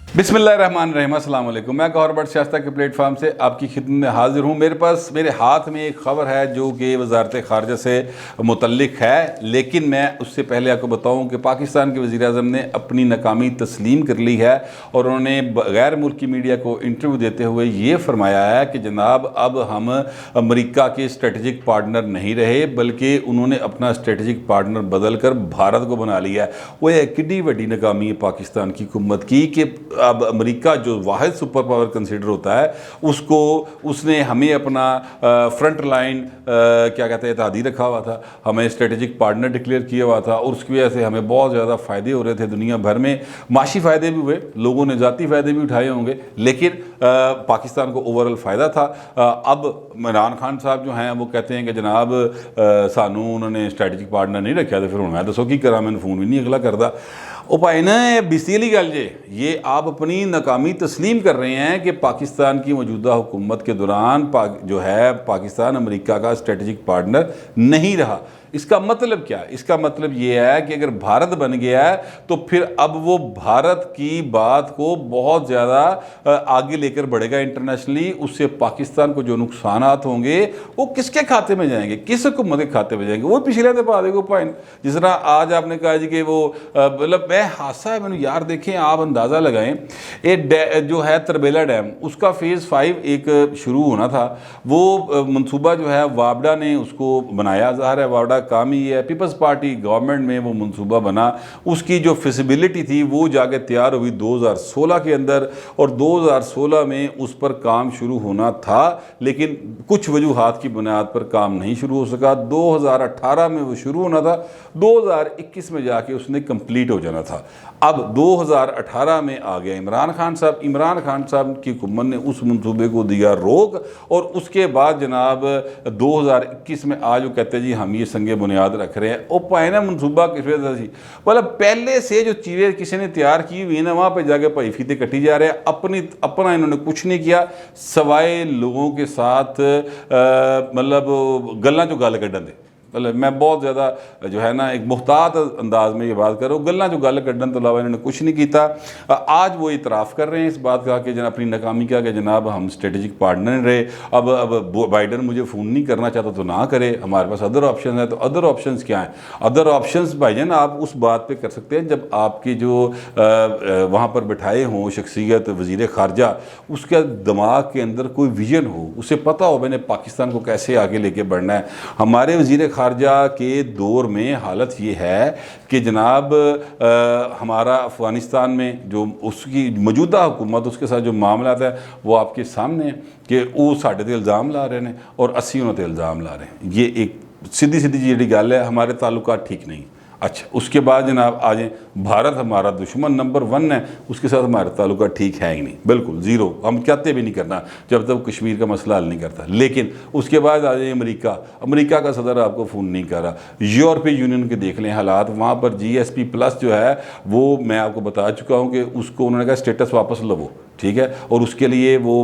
बिस्मिल्लाहिर्रहमानिर्रहीम, अस्सलाम वालेकुम। मैं गौहर बट शास्ता के प्लेटफॉर्म से आपकी खिदमत में हाजिर हूँ। मेरे हाथ में एक ख़बर है जो कि वजारत ख़ारजा से मुतल्लिक है, लेकिन मैं उससे पहले आपको बताऊँ कि पाकिस्तान के वज़ीर-ए-आज़म ने अपनी नाकामी तस्लीम कर ली है और उन्होंने गैर मुल्की मीडिया को इंटरव्यू देते हुए ये फरमाया है कि जनाब अब हम अमरीका के स्ट्रेटजिक पार्टनर नहीं रहे, बल्कि उन्होंने अपना स्ट्रेटजिक पार्टनर बदल कर भारत को बना लिया है। वो एक कितनी बड़ी नाकामी है पाकिस्तान की हुकूमत की कि अब अमेरिका जो वाहिद सुपर पावर कंसिडर होता है उसने हमें अपना फ्रंट लाइन क्या कहते हैं इत्तेहादी रखा हुआ था, हमें स्ट्रेटेजिक पार्टनर डिक्लेयर किया हुआ था और उसकी वजह से हमें बहुत ज़्यादा फ़ायदे हो रहे थे। दुनिया भर में माशी फ़ायदे भी हुए, लोगों ने ज़ाती फ़ायदे भी उठाए होंगे, लेकिन पाकिस्तान को ओवरऑल फ़ायदा था। अब इमरान खान साहब जो हैं वो कहते हैं कि जनाब सानू उन्होंने स्ट्रेटेजिक पार्टनर नहीं रखा, तो फिर मैं दसो की करा, मैंने फ़ोन भी नहीं अगला करता। भाई ना बिस्तीली गल ये आप अपनी नाकामी तस्लीम कर रहे हैं कि पाकिस्तान की मौजूदा हुकूमत के दौरान जो है पाकिस्तान अमेरिका का स्ट्रेटजिक पार्टनर नहीं रहा। इसका मतलब क्या है? इसका मतलब ये है कि अगर भारत बन गया है तो फिर अब वो भारत की बात को बहुत ज़्यादा आगे लेकर बढ़ेगा इंटरनेशनली। उससे पाकिस्तान को जो नुकसान होंगे वो किसके खाते में जाएंगे, किस हुकूमत के खाते में जाएंगे? वो पिछले दफा देखो पॉइंट जिस तरह आज आपने कहा जी कि वो मतलब मैं हादसा है, मैंने यार देखें आप अंदाज़ा लगाएं, ये जो है तरबेला डैम उसका फेज़ 5 एक शुरू होना था, वो मनसूबा जो है वापडा ने उसको बनाया। ज़ाहिर है वापडा काम ही है, पीपल्स पार्टी गवर्नमेंट में वो मनसूबा बना, उसकी जो फिजिबिलिटी थी वो जाके तैयार हुई 2016 के अंदर और 2016 में उस पर काम शुरू होना था, लेकिन कुछ वजूहात की बुनियाद पर काम नहीं शुरू हो सका। 2018 में वो शुरू होना था, 2021 में जाके उसने कंप्लीट हो जाना था। अब 2018 में आ गया इमरान खान साहब की हुकूमत ने उस मनसूबे को दिया रोक और उसके बाद जनाब 2021 में आज वो कहते हैं जी हम ये संगे बुनियाद रख रहे हैं। वो पाए ना मनसूबा किस वजह से, मतलब पहले से जो चीज़ें किसी ने तैयार की हुई ना वहाँ पे जाके भाई फीते कटी जा रहे हैं। अपना इन्होंने कुछ नहीं किया सवाए लोगों के साथ मतलब गल्ला जो गल कढ़न दे। मतलब मैं बहुत ज़्यादा जो है ना एक मुहतात अंदाज में ये बात कर रहा हूँ, गल्ला जो गल कढ़न तो अलावा इन्होंने कुछ नहीं किया। आज वो इतराफ़ कर रहे हैं इस बात का कि जनाब अपनी नाकामी का कि जनाब हम स्ट्रेटेजिक पार्टनर नहीं रहे। अब बाइडन मुझे फ़ोन नहीं करना चाहता तो ना करे, हमारे पास अदर ऑप्शन है। तो अदर ऑप्शंस क्या हैं? अदर ऑप्शंस भाईजान आप उस बात पे कर सकते हैं जब आपकी जो वहाँ पर बिठाए हों शख्सियत वज़ीर ख़ारजा, उसके दिमाग के अंदर कोई विजन हो, उसे पता हो मैंने पाकिस्तान को कैसे आगे लेके बढ़ना है। हमारे वज़ीर ख़ारजा के दौर में हालत ये है कि जनाब हमारा अफ़गानिस्तान में जो उसकी मौजूदा हुकूमत उसके साथ जो मामला है वो आपके सामने है कि वो साढ़े ते इल्ज़ाम ला रहे हैं और 80 उन्होंने इल्ज़ाम ला रहे हैं। ये एक सीधी जी गल है, हमारे ताल्लुकात ठीक नहीं। अच्छा, उसके बाद जनाब आ जाए भारत हमारा दुश्मन नंबर 1 है, उसके साथ हमारा ताल्लुका ठीक है ही नहीं, बिल्कुल ज़ीरो। हम चाहते भी नहीं करना जब तक कश्मीर का मसला हल नहीं करता। लेकिन उसके बाद आ जाए अमेरिका का सदर आपको फ़ोन नहीं कर रहा। यूरोपीय यूनियन के देख लें हालात, वहाँ पर GSP+ जो है वो मैं आपको बता चुका हूँ कि उसको उन्होंने कहा स्टेटस वापस लो, ठीक है। और उसके लिए वो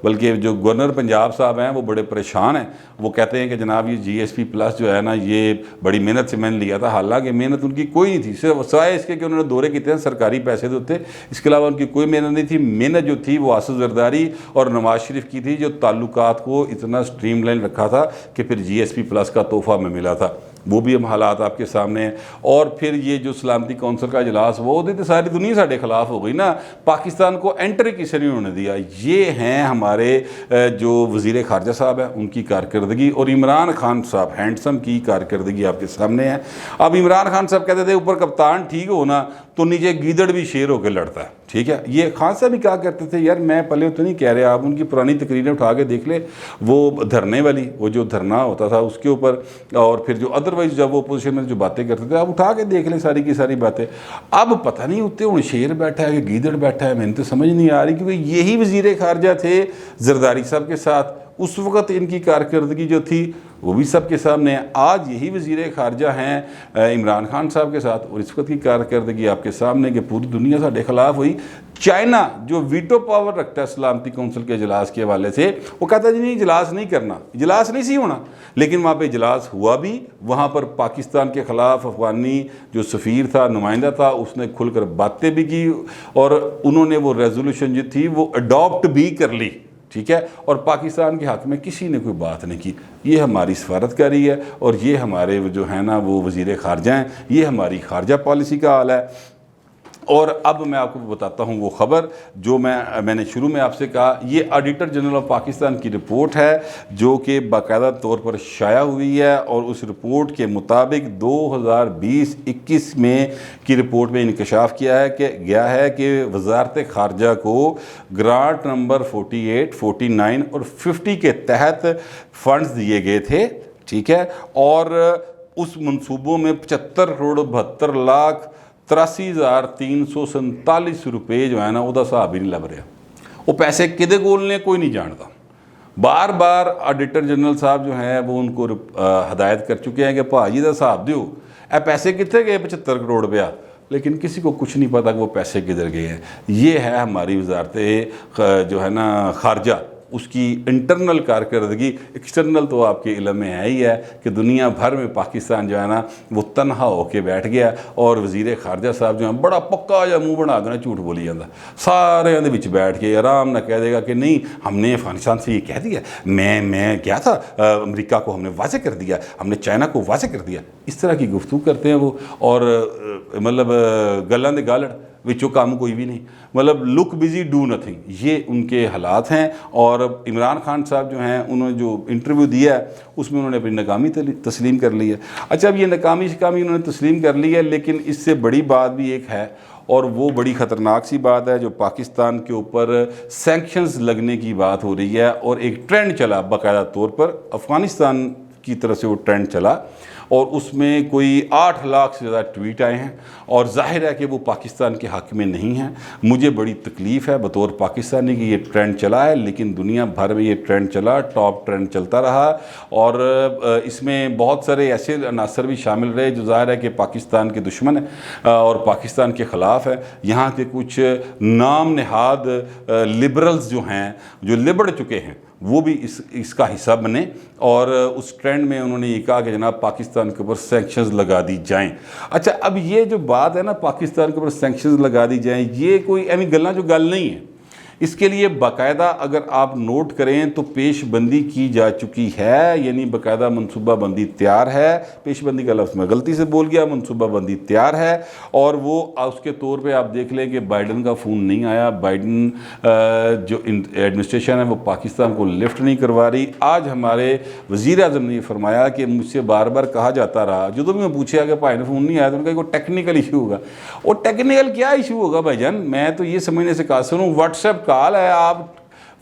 बल्कि जो गवर्नर पंजाब साहब हैं वो बड़े परेशान हैं। वो कहते हैं कि जनाब ये GSP+ जो है ना ये बड़ी मेहनत से मैंने लिया था, हालांकि मेहनत उनकी कोई नहीं थी, सिर्फ सिवाय इसके कि उन्होंने दौरे किए थे, सरकारी पैसे तो थे, इसके अलावा उनकी कोई मेहनत नहीं थी। मेहनत जो थी वो आसिफ जरदारी और नवाज शरीफ की थी, जो ताल्लुकात को इतना स्ट्रीमलाइन रखा था कि फिर GSP+ का तोहफा में मिला था। वो भी हम हालात आपके सामने हैं। और फिर ये जो सलामती कौंसिल का इजलास वो तो सारी दुनिया साढ़े खिलाफ हो गई ना, पाकिस्तान को एंट्री किसी ने उन्होंने दिया। ये हैं हमारे जो वज़ीर ख़ारजा साहब हैं उनकी कारकर्दगी, और इमरान खान साहब हैंडसम की कारकर्दगी आपके सामने है। अब इमरान खान साहब कहते थे ऊपर कप्तान ठीक हो ना तो नीचे गीदड़ भी शेर होकर लड़ता है, ठीक है। ये खान साहब भी कहा करते थे, यार मैं पहले तो नहीं कह रहे, आप उनकी पुरानी तकरीरें उठा के देख ले, वो धरने वाली वो जो धरना होता था उसके ऊपर, और फिर जो अदरवाइज जब वो अपोजिशन में जो बातें करते थे आप उठा के देख लें सारी की सारी बातें। अब पता नहीं उत्ते हूँ शेर बैठा है कि गीदड़ बैठा है, मैंने तो समझ नहीं आ रही, क्योंकि यही वज़ीर ख़ारजा थे जरदारी साहब के साथ। उस वक़्त इनकी कारकर्दगी जो थी वो भी सबके सामने है। आज यही वज़ीर ख़ारजा हैं इमरान खान साहब के साथ, और इस वक्त की कारकर्दगी आपके सामने कि पूरी दुनिया साढ़े खिलाफ हुई। चाइना जो वीटो पावर रखता है सलामती कौंसिल के इजलास के हवाले से, वो कहता है जी नहीं इजलास नहीं करना, इजलास नहीं सी होना, लेकिन वहाँ पे इजलास हुआ भी। वहाँ पर पाकिस्तान के ख़िलाफ़ अफ़गानी जो सफ़ीर था, नुमाइंदा था, उसने खुलकर बातें भी की और उन्होंने वो रेजोल्यूशन जो थी वो अडॉप्ट भी कर ली, ठीक है। और पाकिस्तान के हक़ में किसी ने कोई बात नहीं की। ये हमारी सफारतकारी है और ये हमारे जो है ना वो वज़ीर ख़ारजा हैं, ये हमारी ख़ारजा पॉलिसी का हाल है। और अब मैं आपको बताता हूँ वो ख़बर जो मैंने शुरू में आपसे कहा। ये ऑडिटर जनरल ऑफ पाकिस्तान की रिपोर्ट है जो कि बाकायदा तौर पर शाया हुई है, और उस रिपोर्ट के मुताबिक 2020-21 में की रिपोर्ट में इंकशाफ किया है कि वज़ारत ख़ारजा को ग्रांट नंबर 48, 49 और 50 के तहत फ़ंड्स दिए गए थे, ठीक है। और उस मनसूबों में 75,82,83,347 रुपये जो है ना उसका हिसाब ही नहीं लग रहा। वो पैसे किदे कोल ने कोई नहीं जानता। बार बार ऑडिटर जनरल साहब जो हैं वो उनको हदायत कर चुके हैं कि भाजी का हिसाब दो, ए पैसे कितने गए 75 करोड़ रुपया, लेकिन किसी को कुछ नहीं पता कि वो पैसे किधर गए हैं। ये है हमारी वज़ारत जो है ना ख़ारजा, उसकी इंटरनल कारकर्दगी। एक्सटर्नल तो आपके इल्म में है ही है कि दुनिया भर में पाकिस्तान जो है ना वो तनहा होके बैठ गया, और वज़ीर ख़ारजा साहब जो है बड़ा पक्का या मुँह बना देना झूठ बोली जाता, सारे दे विच बैठ के आराम ना कह देगा कि नहीं हमने अफ़गानिस्तान से ये कह दिया, मैं क्या था अमेरिका को हमने वाज़े कर दिया, हमने चाइना को वाज़े कर दिया। इस तरह की गुफ्तगू करते हैं वो, और मतलब गल्लां दे गालड़ विचों काम कोई भी नहीं, मतलब लुक बिजी डू नथिंग, ये उनके हालात हैं। और इमरान खान साहब जो हैं उन्होंने जो इंटरव्यू दिया है उसमें उन्होंने अपनी नाकामी तस्लीम कर ली है। अच्छा, अब ये नाकामी शिकामी उन्होंने तस्लीम कर ली है, लेकिन इससे बड़ी बात भी एक है, और वो बड़ी ख़तरनाक सी बात है जो पाकिस्तान के ऊपर सैंक्शंस लगने की बात हो रही है। और एक ट्रेंड चला बाकायदा तौर पर अफ़गानिस्तान की तरफ से, वो ट्रेंड चला और उसमें कोई 8 लाख से ज़्यादा ट्वीट आए हैं, और जाहिर है कि वो पाकिस्तान के हक़ में नहीं हैं। मुझे बड़ी तकलीफ़ है बतौर पाकिस्तानी कि ये ट्रेंड चला है, लेकिन दुनिया भर में ये ट्रेंड चला, टॉप ट्रेंड चलता रहा। और इसमें बहुत सारे ऐसे अनासर भी शामिल रहे जो ज़ाहिर है कि पाकिस्तान के दुश्मन हैं और पाकिस्तान के ख़िलाफ़ है। यहाँ के कुछ नाम नहाद लिबरल्स जो हैं, जो लिबड़ चुके हैं, वो भी इसका हिस्सा बने, और उस ट्रेंड में उन्होंने ये कहा कि जनाब पाकिस्तान के ऊपर सैंक्शंस लगा दी जाएं। अच्छा, अब ये जो बात है ना पाकिस्तान के ऊपर सैंक्शंस लगा दी जाएं, ये कोई ऐसी गल्ला जो गल नहीं है। इसके लिए बाकायदा अगर आप नोट करें तो पेशबंदी की जा चुकी है, यानी बाकायदा मनसूबाबंदी तैयार है। पेशबंदी का लफ्ज़ मैं गलती से बोल गया, मनसूबाबंदी तैयार है। और वो उसके तौर पे आप देख लें कि बाइडन का फ़ोन नहीं आया, बाइडन जो एडमिनिस्ट्रेशन है वो पाकिस्तान को लिफ्ट नहीं करवा रही। आज हमारे वज़ीर आज़म ने फरमाया कि मुझसे बार बार कहा जाता रहा, जो भी मैं पूछा कि भाई ने फ़ोन नहीं आया तो उनका कोई टेक्निकल इशू होगा। और टेक्निकल क्या इशू होगा भाईजान, मैं तो ये समझने से कासिर हूँ, व्हाट्सएप कॉल है, आप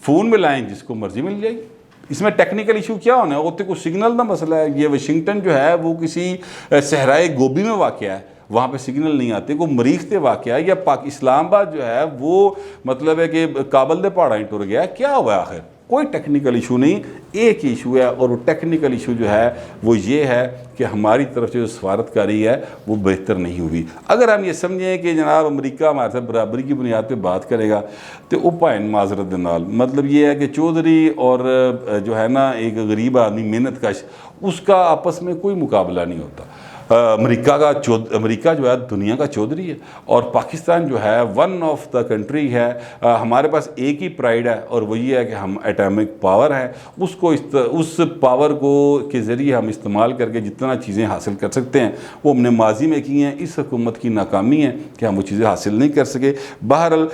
फ़ोन में लाएं जिसको मर्जी मिल जाएगी, इसमें टेक्निकल इशू क्या होना है। वो तो कोई सिग्नल का मसला है। ये वाशिंगटन जो है वो किसी सहराए गोभी में वाक़या है, वहाँ पे सिग्नल नहीं आते, को मरीख से वाक़या है, या इस्लामाबाद जो है वो मतलब है कि काबल दे पहाड़ा ही टुर गया, क्या हुआ आखिर। कोई टेक्निकल इशू नहीं, एक ही इशू है, और वो टेक्निकल इशू जो है वो ये है कि हमारी तरफ से जो सफारतकारी है वो बेहतर नहीं हुई। अगर हम ये समझें कि जनाब अमेरिका हमारे साथ बराबरी की बुनियाद पे बात करेगा तो वो भाइन माजरत दे नाल, मतलब ये है कि चौधरी और जो है ना एक गरीब आदमी मेहनत कश, उसका आपस में कोई मुकाबला नहीं होता। अमेरिका जो है दुनिया का चौधरी है, और पाकिस्तान जो है वन ऑफ द कंट्री है। हमारे पास एक ही प्राइड है, और वही है कि हम एटॉमिक पावर है। उसको उस पावर को के ज़रिए हम इस्तेमाल करके जितना चीज़ें हासिल कर सकते हैं वो हमने माजी में की हैं। इस हुकूमत की नाकामी है कि हम वो चीज़ें हासिल नहीं कर सके। बहरहाल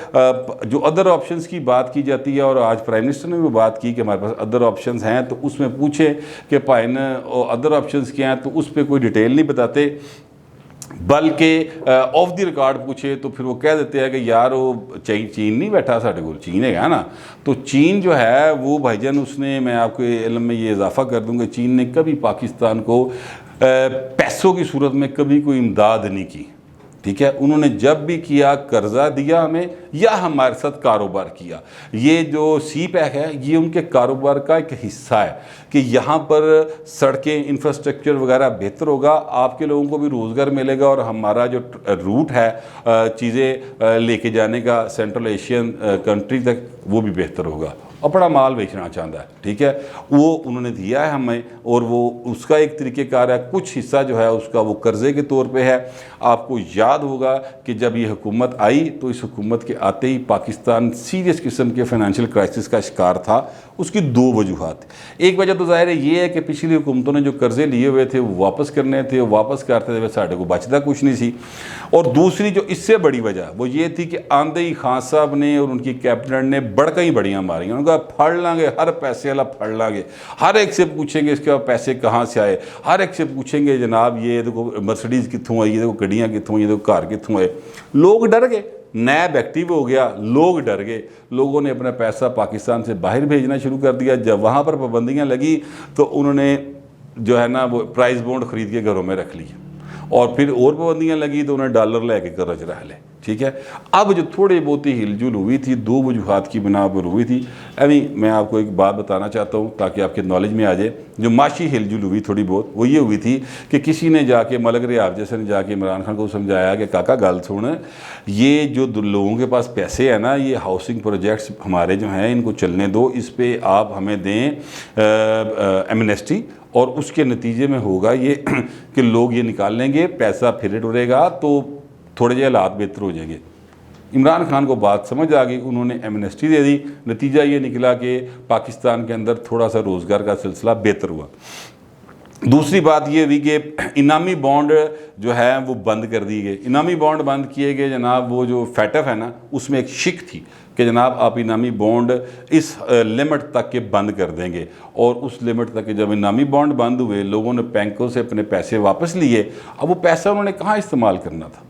जो अदर ऑप्शंस की बात की जाती है, और आज प्राइम मिनिस्टर ने भी बात की कि हमारे पास अदर ऑप्शंस हैं, तो उसमें पूछे कि पाइन अदर ऑप्शंस क्या हैं, तो उस पर कोई डिटेल नहीं बताते, बल्कि ऑफ द रिकॉर्ड पूछे तो फिर वो कह देते हैं कि यार वो चीन नहीं बैठा साढ़े को, चीन है ना। तो चीन जो है वो भाईजान, उसने, मैं आपके इल्म में ये इजाफा कर दूंगा, चीन ने कभी पाकिस्तान को पैसों की सूरत में कभी कोई इमदाद नहीं की, ठीक है। उन्होंने जब भी किया कर्जा दिया हमें या हमारे साथ कारोबार किया, ये जो सी पैक है ये उनके कारोबार का एक हिस्सा है कि यहाँ पर सड़कें, इंफ्रास्ट्रक्चर वगैरह बेहतर होगा, आपके लोगों को भी रोज़गार मिलेगा और हमारा जो रूट है चीज़ें लेके जाने का सेंट्रल एशियन कंट्री तक वो भी बेहतर होगा। अपना माल बेचना चाहता है, ठीक है, वो उन्होंने दिया है हमें और वो उसका एक तरीक़ेकार है, कुछ हिस्सा जो है उसका वो कर्ज़े के तौर पे है। आपको याद होगा कि जब ये हुकूमत आई तो इस हुकूमत के आते ही पाकिस्तान सीरियस किस्म के फाइनेंशियल क्राइसिस का शिकार था। उसकी दो वजूहात, एक वजह तो ज़ाहिर है ये है कि पिछली हुकूमतों ने जो कर्ज़े लिए हुए थे वो वापस करने थे, वो वापस करते थे, साढ़े को बचता कुछ नहीं सी। और दूसरी जो इससे बड़ी वजह वो ये थी कि आंदे ही खान साहब ने और उनकी कैबिनेट ने बड़का ही बड़ियाँ मारी। उन्होंने कहा फड़ लांगे, हर पैसे वाला फड़ लांगे, हर एक से पूछेंगे इसके पैसे कहाँ से आए, हर एक से पूछेंगे जनाब ये देखो मर्सिडीज़ कितों आई, ये देखो गड्डियाँ कितों, ये देखो कार कितों आए। लोग डर गए, नैब एक्टिव हो गया, लोग डर गए, लोगों ने अपना पैसा पाकिस्तान से बाहर भेजना शुरू कर दिया। जब वहाँ पर पाबंदियाँ लगी तो उन्होंने जो है ना वो प्राइस बॉन्ड ख़रीद के घरों में रख लिए, और फिर और पाबंदियाँ लगी तो उन्हें डॉलर ले के कर्ज रह ले, ठीक है। अब जो थोड़ी बहुत ही हिलजुल हुई थी, दो वजूहात की बिना पर हुई थी। अभी मैं आपको एक बात बताना चाहता हूँ ताकि आपके नॉलेज में आ जाए। जो माशी हिलजुल हुई थोड़ी बहुत वो ये हुई थी कि किसी ने जाके मलक रियाज जैसे ने जाके इमरान खान को समझाया कि काका गल सुन, ये जो लोगों के पास पैसे हैं ना, ये हाउसिंग प्रोजेक्ट्स हमारे जो हैं इनको चलने दो, इस पर आप हमें दें एमनेस्टी, और उसके नतीजे में होगा ये कि लोग ये निकाल लेंगे, पैसा फिर उड़ेगा तो थोड़े जे हालात बेहतर हो जाएंगे। इमरान खान को बात समझ आ गई, उन्होंने एमनेस्टी दे दी। नतीजा ये निकला कि पाकिस्तान के अंदर थोड़ा सा रोज़गार का सिलसिला बेहतर हुआ। दूसरी बात ये हुई कि इनामी बॉन्ड जो है वो बंद कर दिए गए। इनामी बॉन्ड बंद किए गए जनाब, वो जो फैटफ है ना उसमें एक शिक थी कि जनाब आप इनामी बॉन्ड इस लिमिट तक के बंद कर देंगे, और उस लिमिट तक के जब इनामी बॉन्ड बंद हुए, लोगों ने बैंकों से अपने पैसे वापस लिए। अब वो पैसा उन्होंने कहाँ इस्तेमाल करना था?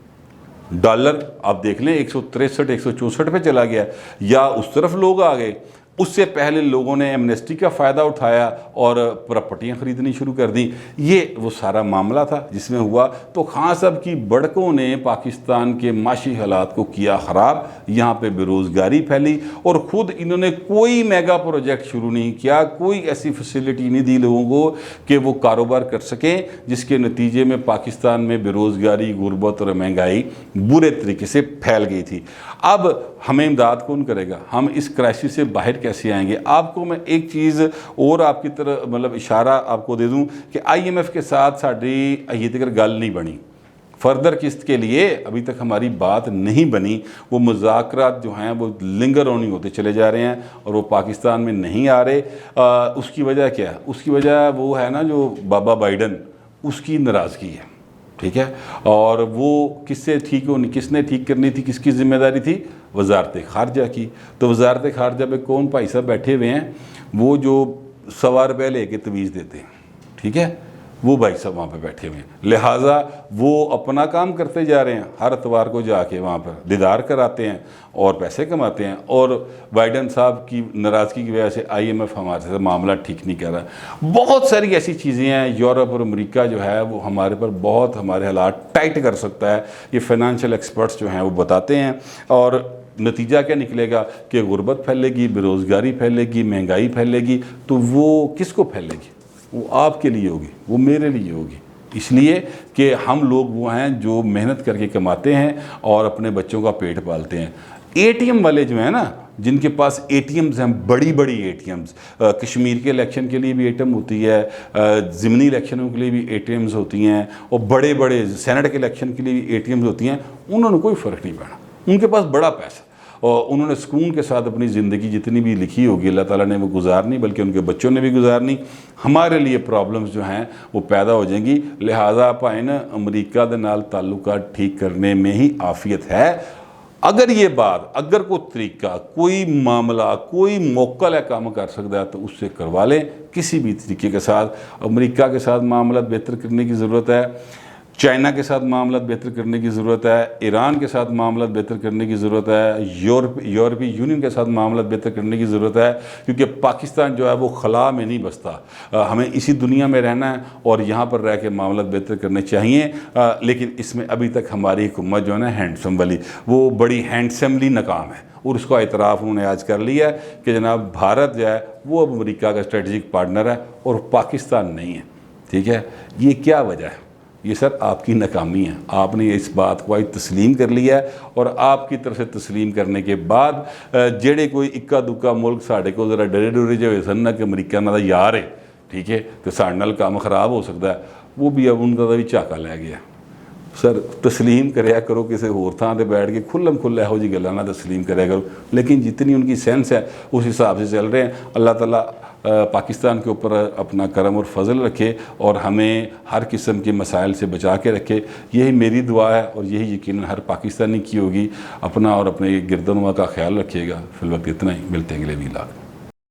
डॉलर आप देख लें 163 164 पे चला गया, या उस तरफ लोग आ गए। उससे पहले लोगों ने एमनेस्टी का फ़ायदा उठाया और प्रॉपर्टियाँ ख़रीदनी शुरू कर दी। ये वो सारा मामला था जिसमें हुआ। तो खान साहब की बड़कों ने पाकिस्तान के माशी हालात को किया ख़राब, यहाँ पे बेरोज़गारी फैली, और ख़ुद इन्होंने कोई मेगा प्रोजेक्ट शुरू नहीं किया, कोई ऐसी फैसिलिटी नहीं दी लोगों को कि वो कारोबार कर सकें, जिसके नतीजे में पाकिस्तान में बेरोज़गारी, गुर्बत और महंगाई बुरे तरीके से फैल गई थी। अब हमें इमदाद कौन करेगा? हम इस क्राइसिस से बाहर कैसे आएंगे? आपको मैं एक चीज़ और आपकी तरह मतलब इशारा आपको दे दूं कि IMF के साथ साड़ी अभी तक गल नहीं बनी, फर्दर किस्त के लिए अभी तक हमारी बात नहीं बनी। वो मुज़ाकरात जो हैं वो लिंगर ऑन ही होते चले जा रहे हैं और वो पाकिस्तान में नहीं आ रहे। उसकी वजह क्या है? उसकी वजह वो है ना जो बाबा बाइडन, उसकी नाराज़गी है, ठीक है। और वो किससे ठीक होनी, किसने ठीक करनी थी, किसकी जिम्मेदारी थी? वजारत खारजा की। तो वजारत खारजा पे कौन भाई साहब बैठे हुए हैं? वो जो ₹100 रुपये लेके तवीज़ देते हैं, ठीक है, वो भाई साहब वहाँ पे बैठे हुए हैं। लिहाजा वो अपना काम करते जा रहे हैं, हर इतवार को जाके वहाँ पर दीदार कराते हैं और पैसे कमाते हैं। और बाइडन साहब की नाराज़गी की वजह से IMF हमारे साथ मामला ठीक नहीं कर रहा। बहुत सारी ऐसी चीज़ें हैं। यूरोप और अमेरिका जो है वो हमारे पर बहुत हमारे हालात टाइट कर सकता है, ये फाइनेंशियल एक्सपर्ट्स जो हैं वो बताते हैं। और नतीजा क्या निकलेगा कि गुर्बत फैलेगी, बेरोज़गारी फैलेगी, महंगाई फैलेगी। तो वो किसको फैलेगी? वो आपके लिए होगी, वो मेरे लिए होगी, इसलिए कि हम लोग वो हैं जो मेहनत करके कमाते हैं और अपने बच्चों का पेट पालते हैं। ATM वाले जो हैं ना, जिनके पास ATMs हैं, बड़ी बड़ी ATMs, कश्मीर के इलेक्शन के लिए भी ATM होती है, ज़िमनी इलेक्शनों के लिए भी ATMs होती हैं, और बड़े बड़े सेनेट के इलेक्शन के लिए भी ATMs होती हैं। उन्होंने कोई फ़र्क नहीं पड़ा, उनके पास बड़ा पैसा, और उन्होंने सुकून के साथ अपनी ज़िंदगी जितनी भी लिखी होगी अल्लाह ताला ने वो गुजारनी, बल्कि उनके बच्चों ने भी गुजारनी। हमारे लिए प्रॉब्लम्स जो हैं वो पैदा हो जाएंगी। लिहाजा भाई ना अमरीका दे नाल ताल्लुकात ठीक करने में ही आफियत है। अगर ये बात, अगर कोई तरीका, कोई मामला, कोई मौका काम कर सकता है तो उससे करवा लें किसी भी तरीके के साथ। अमरीका के साथ मामला बेहतर करने की ज़रूरत है। चाइना के साथ मामला बेहतर करने की ज़रूरत है, ईरान के साथ मामला बेहतर करने की ज़रूरत है, यूरोपीय यूनियन के साथ मामला बेहतर करने की ज़रूरत है, क्योंकि पाकिस्तान जो है वो खला में नहीं बसता। हमें इसी दुनिया में रहना है और यहाँ पर रह के मामला बेहतर करने चाहिए। लेकिन इसमें अभी तक हमारी हुकूमत जो है ना हैंडसम वाली, वो बड़ी हैंडसमली नाकाम है और उसका इतराफ़ उन्होंने आज कर लिया है कि जनाब भारत जो है वो अब अमेरिका का स्ट्रेटजिक पार्टनर है और पाकिस्तान नहीं है। ठीक है, ये क्या वजह है? ये सर आपकी नाकामी है। आपने इस बात को आज तस्लीम कर लिया है और आपकी तरफ से तस्लीम करने के बाद जेड़े कोई इक्का दुक्का मुल्क साढ़े को जरा डरे डुरे जो सन ना कि अमरीका ना यार है, ठीक है, तो साढ़े नाल काम खराब हो सकता है, वो भी अब उनका भी झाका लै गया। सर तस्लीम कराया करो, किसी होर थां ते बैठ के खुल्लम खुल्ला इहो जी गल्लां ना तस्लीम कराया करो। लेकिन जितनी उनकी सेंस है उस हिसाब से चल रहे हैं। अल्लाह ताला पाकिस्तान के ऊपर अपना करम और फजल रखे और हमें हर किस्म के मसाइल से बचा के रखे। यही मेरी दुआ है और यही यकीनन हर पाकिस्तानी की होगी। अपना और अपने गिरदनुमा का ख्याल रखिएगा। फिलवक्त इतना ही, मिलते हैं अगले वीलाग।